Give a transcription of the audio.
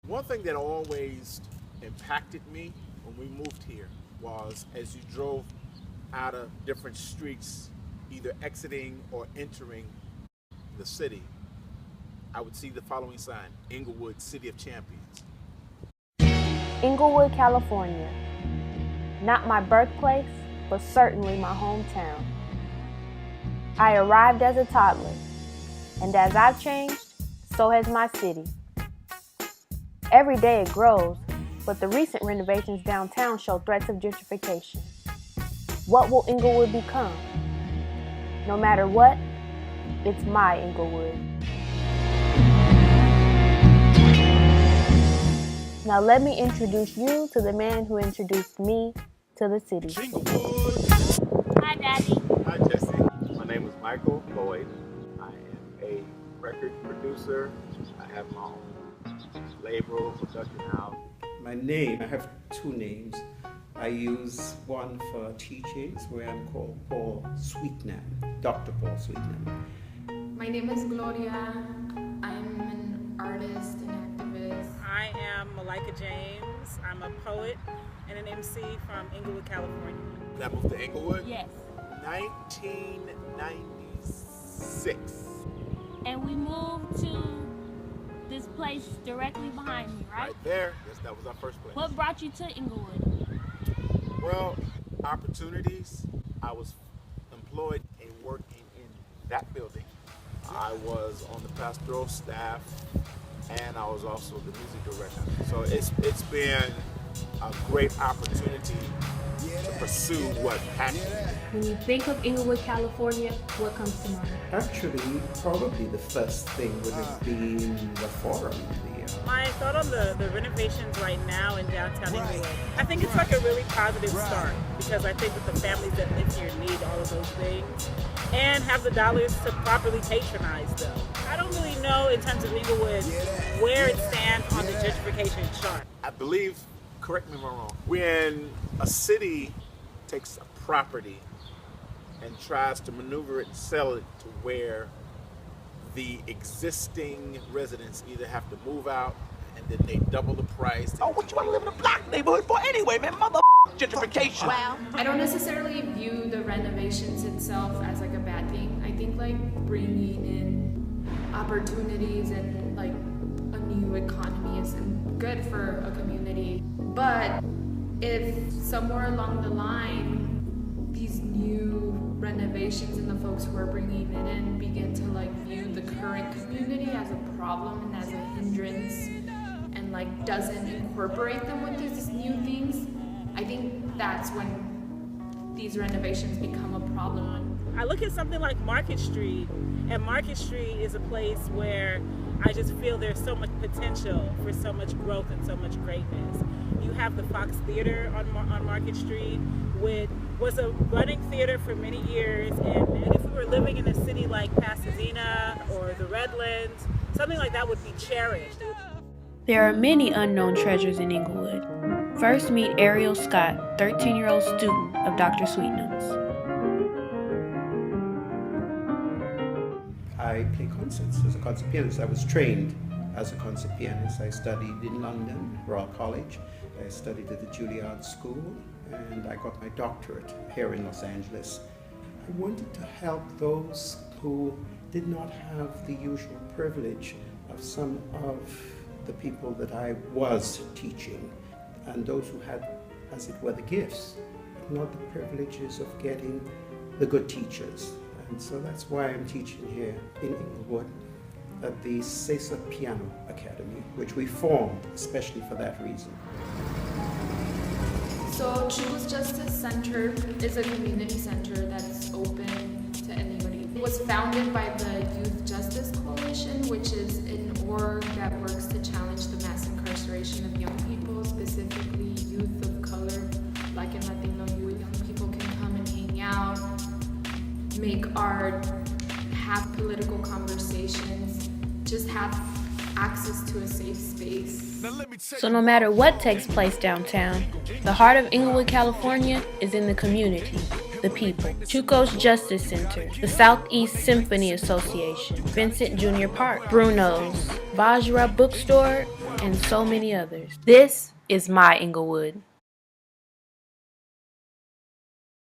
One thing that always impacted me when we moved here was as you drove out of different streets, either exiting or entering the city, I would see the following sign: Inglewood, City of Champions. Inglewood, California. Not my birthplace, but certainly my hometown. I arrived as a toddler, and as I've changed, so has my city. Every day it grows, but the recent renovations downtown show threats of gentrification. What will Inglewood become? No matter what, it's my Inglewood. Now let me introduce you to the man who introduced me to the city. Hi, Daddy. Hi, Jesse. My name is Michael Loyd. I am a record producer. I have my own label, production house. My name, I have two names. I use one for teachings where I'm called Paul Sweetnam, Dr. Paul Sweetnam. My name is Gloria. I'm an artist and activist. I am Malika James. I'm a poet and an MC from Inglewood, California. That moved to Inglewood? Yes. 1996. And we moved to this place directly behind me, right? Right there. Yes, that was our first place. What brought you to Inglewood? Well, opportunities. I was employed and working in that building. I was on the pastoral staff, and I was also the music director. So it's been a great opportunity to pursue what passion. When you think of Inglewood, California, what comes to mind? Actually, probably the first thing would have been the forum. My thought on the renovations right now in downtown Inglewood, I think it's like a really positive start because I think that the families that live here need all of those things and have the dollars to properly patronize them. I don't really know in terms of Inglewood where it stands on the gentrification chart. I believe, correct me if I'm wrong, when a city takes a property and tries to maneuver it and sell it to where the existing residents either have to move out and then they double the price. Oh, what you want to live in a black neighborhood for anyway, man? Mother gentrification. Well, I don't necessarily view the renovations itself as like a bad thing. I think like bringing in opportunities and like a new economy is good for a community. But if somewhere along the line, these new renovations and the folks who are bringing it in begin to like view the current community as a problem and as a hindrance and like doesn't incorporate them with these new things, I think that's when these renovations become a problem. I look at something like Market Street, and Market Street is a place where I just feel there's so much potential for so much growth and so much greatness. You have the Fox Theater on Market Street, which was a running theater for many years, and if we were living in a city like Pasadena or the Redlands, something like that would be cherished. There are many unknown treasures in Inglewood. First meet Ariel Scott, 13-year-old student of Dr. Sweetnam's. I play concerts as a concert pianist. I was trained as a concert pianist. I studied in London, Royal College. I studied at the Juilliard School, and I got my doctorate here in Los Angeles. I wanted to help those who did not have the usual privilege of some of the people that I was teaching, and those who had, as it were, the gifts, but not the privileges of getting the good teachers. And so that's why I'm teaching here in Inglewood at the Cesar Piano Academy, which we formed especially for that reason. So Choose Justice Center is a community center that's open to anybody. It was founded by the Youth Justice Coalition, which is an org that works to challenge the mass incarceration of young people, specifically youth of color, Black and Latino youth. Young people can come and hang out, make art, have political conversations, just have access to a safe space. So no matter what takes place downtown, the heart of Inglewood, California is in the community, the people. Chuco's Justice Center, the Southeast Symphony Association, Vincent Jr. Park, Bruno's, Vajra Bookstore, and so many others. This is my Inglewood.